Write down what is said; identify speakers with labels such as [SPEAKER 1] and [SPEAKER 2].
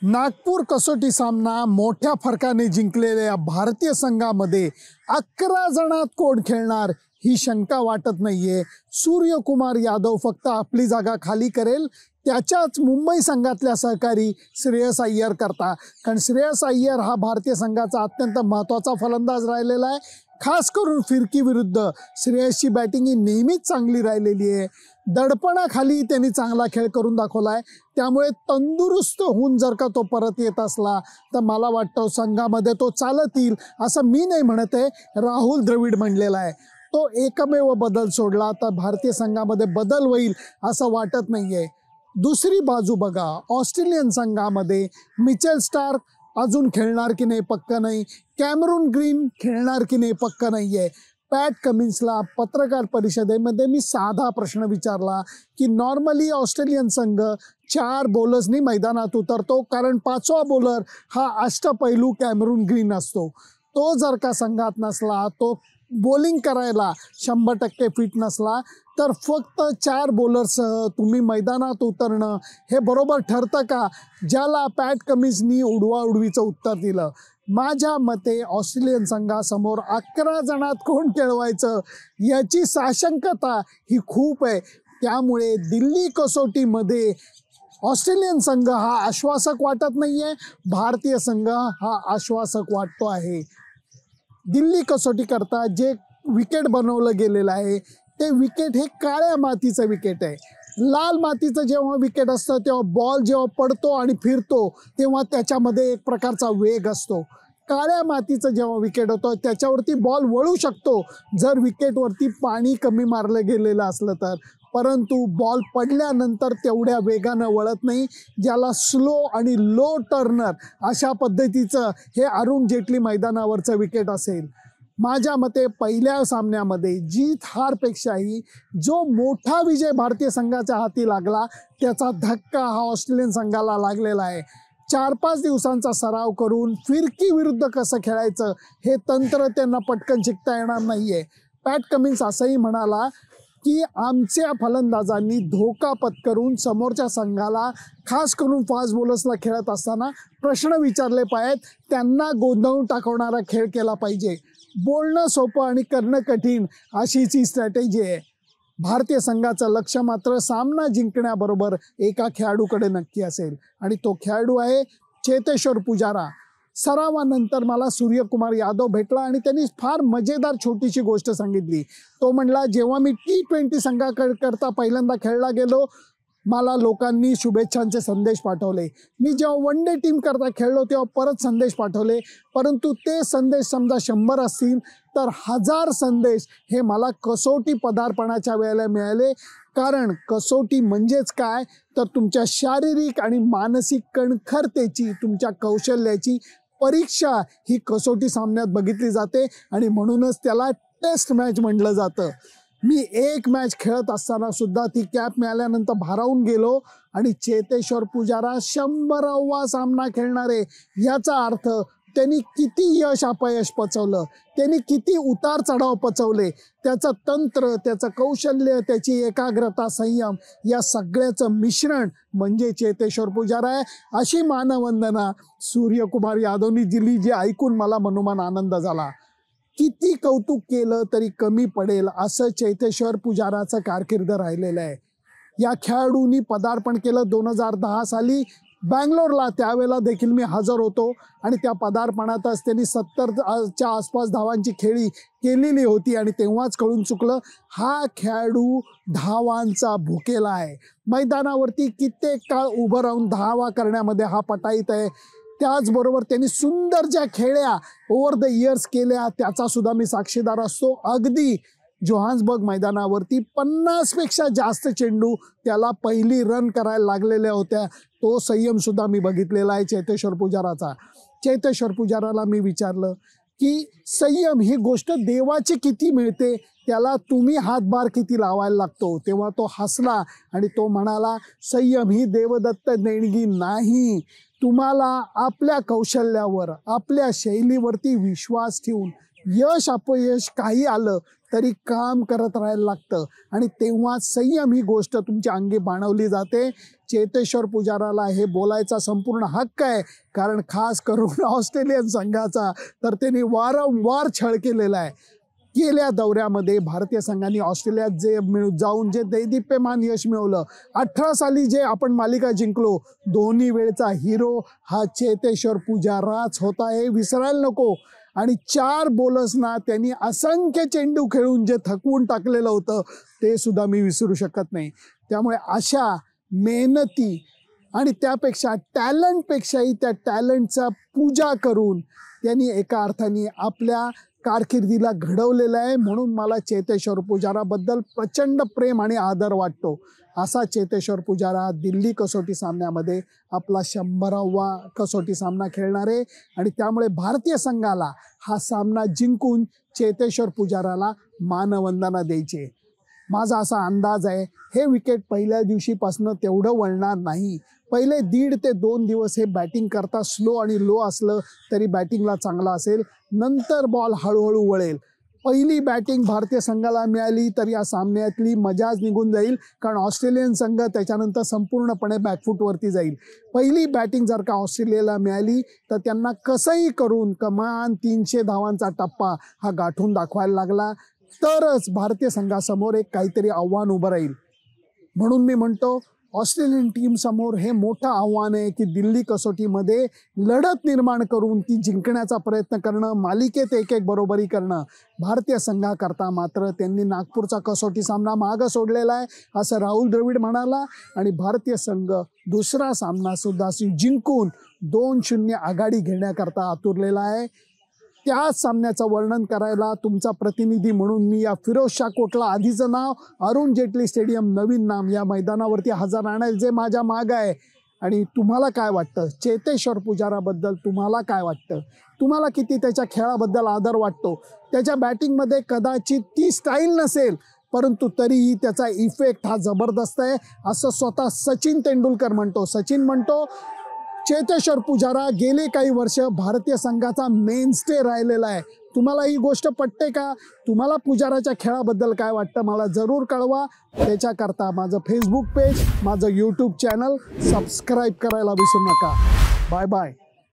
[SPEAKER 1] नागपूर कसोटी सामना मोठ्या फरकाने जिंकलेल्या भारतीय संघामध्ये 11 जणात कोण खेळणार ही शंका वाटत नाहीये। सूर्यकुमार यादव फक्त आपली जागा खाली करेल, त्याच्याच मुंबई संघातल्या सहकारी श्रेयस अय्यर करता। कारण श्रेयस अय्यर हा भारतीय संघाचा अत्यंत महत्त्वाचा फलंदाज राहिलेला आहे। खास करून फिरकी विरुद्ध श्रेयसची बॅटिंग ही नेहमीच चांगली राहिलेली आहे। दडपणाखाली त्यांनी चांगला खेळ करून दाखवलाय, त्यामुळे तंदुरुस्त होऊन जर का तो परत येत असला तर मला वाटतं संघामध्ये तो चालत येईल असं मी नाही म्हणत आहे, राहुल द्रविड म्हणलेला आहे। तो एकमेव बदल सोडला तर भारतीय संघामध्ये बदल होईल असं वाटत नाहीये। दुसरी बाजू बघा, ऑस्ट्रेलियन संघामध्ये मिचेल स्टार्क अजून खेळणार की नाही पक्का नाही, कॅमरून ग्रीन खेळणार की नाही पक्का नाहीये। पॅट कमिन्सला पत्रकार परिषदेमध्ये मी साधा प्रश्न विचारला की नॉर्मली ऑस्ट्रेलियन संघ 4 बॉलर्सनी मैदानात उतरतो, कारण 5वा बॉलर हा अष्टपैलू कॅमरून ग्रीन असतो। तो जर का संघात नसला, तो बॉलिंग करायला 100% फिट नसला तर फक्त 4 बॉलरसह तुम्ही मैदानात उतरणं हे बरोबर ठरतं का? ज्याला पॅट कमिन्सनी उडवाउडवीचं उत्तर दिलं। माझ्या मते ऑस्ट्रेलियन संघासमोर 11 जणात कोण खेळवायचं याची साशंकता ही खूप आहे। त्यामुळे दिल्ली कसोटीमध्ये ऑस्ट्रेलियन संघ हा आश्वासक वाटत नाहीये, भारतीय संघ हा आश्वासक वाटतो आहे। दिल्ली कसोटी करता जे विकेट बनवलं गेलेलं आहे ते विकेट हे काळ्या मातीचं विकेट आहे। लाल मातीचं जेव्हा विकेट असतं तेव्हा बॉल जेव्हा पडतो आणि फिरतो तेव्हा त्याच्यामध्ये एक प्रकारचा वेग असतो। काळ्या मातीचं जेव्हा विकेट होतं त्याच्यावरती बॉल वळू शकतो जर विकेटवरती पाणी कमी मारलं गेलेलं असलं तर, परंतु बॉल पडल्यानंतर तेवढ्या वेगानं वळत नाही, ज्याला स्लो आणि लो टर्नर अशा पद्धतीचं हे अरुण जेटली मैदानावरचं विकेट असेल। माझ्या मते पहिल्या सामन्यामध्ये जीत हारपेक्षाही जो मोठा विजय भारतीय संघाच्या हाती लागला त्याचा धक्का हा ऑस्ट्रेलियन संघाला लागलेला आहे। 4-5 दिवसांचा सराव करून फिरकी विरुद्ध कसं खेळायचं हे तंत्र त्यांना पटकन शिकता येणार नाहीये। पॅट कमिन्स असंही म्हणाला की आमच्या फलंदाजांनी धोका पत्करून समोरच्या संघाला खास करून फास्ट बॉलर्सला खेळत असताना प्रश्न विचारले पाहिजेत, त्यांना गोंधळून टाकवणारा खेळ केला पाहिजे। बोलणं सोपं आणि करणं कठीण अशीच ही स्ट्रॅटेजी आहे। भारतीय संघाचं लक्ष मात्र सामना जिंकण्याबरोबर एका खेळाडूकडे नक्की असेल आणि तो खेळाडू आहे चेतेश्वर पुजारा। सरावानंतर मला सूर्यकुमार यादव भेटला आणि त्यांनी फार मजेदार छोटीशी गोष्ट सांगितली। तो म्हणला, जेव्हा मी T20 संघाकरता पहिल्यांदा खेळला गेलो मला लोकांनी शुभेच्छांचे संदेश पाठवले, मी जेव्हा वन डे टीम करता खेळलो तेव्हा परत संदेश पाठवले, परंतु ते संदेश समजा 100 असतील तर 1000 संदेश हे मला कसोटी पदार्पणाच्या वेळेला मिळाले। कारण कसोटी म्हणजेच काय तर तुमच्या शारीरिक आणि मानसिक कणखरतेची, तुमच्या कौशल्याची परीक्षा ही कसोटी सामन्यात बघितली जाते आणि म्हणूनच त्याला टेस्ट मॅच म्हटलं जातं। मी एक मॅच खेळत असताना सुद्धा ती कॅप मिळाल्यानंतर भारावून गेलो आणि चेतेश्वर पुजारा 100वा सामना खेळणार आहे याचा अर्थ त्यांनी किती यश अपयश पचवलं, त्यांनी किती उतार चढाव पचवले, त्याचं तंत्र, त्याचं कौशल्य, त्याची एकाग्रता, संयम या सगळ्याचं मिश्रण म्हणजे चेतेश्वर पुजारा आहे। अशी मानवंदना सूर्यकुमार यादवनी दिली, जे ऐकून मला मनोमन आनंद झाला। किती कौतुक केलं तरी कमी पडेल असं चेतेश्वर पुजाराचं कारकीर्द राहिलेलं आहे। या खेळाडूंनी पदार्पण केलं 2010 साली बँगलोरला, त्यावेळेला देखील मी हजर होतो आणि त्या पदार्पणातच त्यांनी 70च्या आसपास धावांची खेळी केलेली होती आणि तेव्हाच कळून चुकलं हा खेळाडू धावांचा भुकेला आहे। मैदानावरती कित्येक काळ उभं राहून धावा करण्यामध्ये हा पटाईत आहे। त्याचबरोबर त्यांनी सुंदर ज्या खेळ्या ओव्हर द इयर्स केल्या त्याचा सुद्धा मी साक्षीदार असतो। अगदी जोहान्सबर्ग मैदानावरती 50 पेक्षा जास्त चेंडू त्याला पहिली रन करायला लागलेल्या होत्या, तो संयम सुद्धा मी बघितलेला आहे चेतेश्वर पुजाराचा। चेतेश्वर पुजाराला मी विचारलं की संयम ही गोष्ट देवाची किती मिळते, त्याला तुम्ही हातभार किती लावायला लागतो, तेव्हा तो हसला आणि तो म्हणाला, संयम ही देवदत्त देणगी नाही, तुम्हाला आपल्या कौशल्यावर, आपल्या शैलीवरती विश्वास ठेवून यश अपयश काही आलं तरी काम करत राहायला लागतं आणि तेव्हा संयम ही गोष्ट तुमच्या अंगी बाणवली जाते। चेतेश्वर पुजाराला हे बोलायचा संपूर्ण हक्क आहे, कारण खास करून ऑस्ट्रेलियन संघाचा तर त्यांनी वारंवार छळ केलेला आहे. गेल्या दौऱ्यामध्ये भारतीय संघाने ऑस्ट्रेलियात जाऊन जे दैदिप्यमान यश मिळवलं, 18 साली जे आपण मालिका जिंकलो, दोन्ही वेळचा हिरो हा चेतेश्वर पुजाराच होता, हे विसरायला नको. आणि 4 बॉलर्सना त्यांनी असंख्य चेंडू खेळून जे थकवून टाकलेलं होतं ते सुद्धा मी विसरू शकत नाही. त्यामुळे अशा मेहनती आणि त्यापेक्षा टॅलेंटपेक्षाही त्या टॅलेंटचा पूजा करून त्यांनी एका अर्थाने आपल्या कारकिर्दीला घडवलेलं आहे. म्हणून मला चेतेश्वर पुजाराबद्दल प्रचंड प्रेम आणि आदर वाटतो. असा चेतेश्वर पुजारा दिल्ली कसोटी सामन्यामध्ये आपला 100वा कसोटी सामना खेळणार आहे आणि त्यामुळे भारतीय संघाला हा सामना जिंकून चेतेश्वर पुजाराला मानवंदना द्यायची. माझा असा अंदाज आहे हे विकेट पहिल्या दिवशीपासून तेवढं वळणार नाही. पहिले 1.5 ते 2 दिवस हे बॅटिंग करता स्लो आणि लो असलं तरी बॅटिंगला चांगला असेल, नंतर बॉल हळूहळू वळेल. पहिली बॅटिंग भारतीय संघाला मिळाली तर या सामन्यातली मजाच निघून जाईल, कारण ऑस्ट्रेलियन संघ त्याच्यानंतर संपूर्णपणे बॅकफूटवरती जाईल. पहिली बॅटिंग जर का ऑस्ट्रेलियाला मिळाली तर त्यांना कसंही करून कमान 300 धावांचा टप्पा हा गाठून दाखवायला लागला तरच भारतीय संघासमोर एक काहीतरी आव्हान उभं राहील. म्हणून मी म्हणतो ऑस्ट्रेलियन टीम समोर हे मोठं आव्हान आहे की दिल्ली कसोटीमध्ये लढत निर्माण करून ती जिंकण्याचा प्रयत्न करणं, मालिकेत 1-1 बरोबरी करणं. भारतीय संघाकरता मात्र त्यांनी नागपूरचा कसोटी सामना मागं सोडलेला आहे असं राहुल द्रविड म्हणाला आणि भारतीय संघ दुसरा सामना सुद्धा जिंकून 2-0 आघाडी घेण्याकरता आतुरलेला आहे. त्या सामन्याचं वर्णन करायला तुमचा प्रतिनिधी म्हणून मी या फिरोजशाह कोटला, आधीचं नाव अरुण जेटली स्टेडियम, नवीन नाम, या मैदानावरती हजर राहणार जे माझ्या मागं आहे. आणि तुम्हाला काय वाटतं चेतेश्वर पुजाराबद्दल? तुम्हाला काय वाटतं? तुम्हाला किती त्याच्या खेळाबद्दल आदर वाटतो? त्याच्या बॅटिंगमध्ये कदाचित ती स्टाईल नसेल, परंतु तरीही त्याचा इफेक्ट हा जबरदस्त आहे असं स्वतः सचिन तेंडुलकर म्हणतो. सचिन म्हणतो चेतेश्वर पुजारा गेले काही वर्ष भारतीय संघाचा मेनस्टे राहिलेला आहे. तुम्हाला ही गोष्ट पटते का? तुम्हाला पुजाराच्या खेळाबद्दल काय वाटतं मला जरूर कळवा. त्याच्याकरता माझं फेसबुक पेज, माझं यूट्यूब चॅनल सबस्क्राईब करायला विसरू नका. Bye bye.